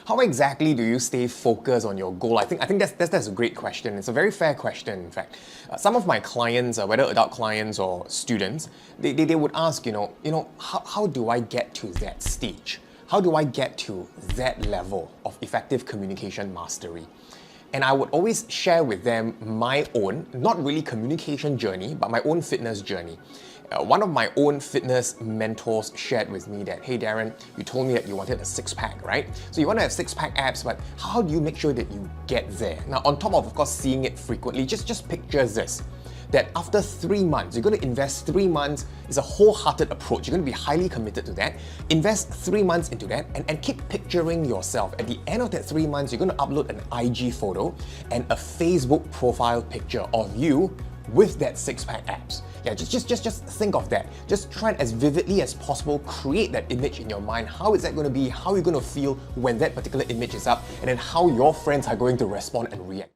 How exactly do you stay focused on your goal? I think that's a great question. It's a very fair question, in fact. Some of my clients, whether adult clients or students, they would ask, how do I get to that stage? How do I get to that level of effective communication mastery? And I would always share with them my own, not really communication journey, but my own fitness journey. One of my own fitness mentors shared with me that, hey Darren, you told me that you wanted a six-pack, right? So you want to have six-pack abs, but how do you make sure that you get there? Now, on top of course, seeing it frequently, just picture this. That after 3 months, you're going to invest 3 months. It's a wholehearted approach. You're going to be highly committed to that. Invest 3 months into that and keep picturing yourself. At the end of that 3 months, you're going to upload an IG photo and a Facebook profile picture of you with that six-pack abs. Yeah, just think of that. Just try and as vividly as possible create that image in your mind. How is that going to be? How are you going to feel when that particular image is up? And then how your friends are going to respond and react.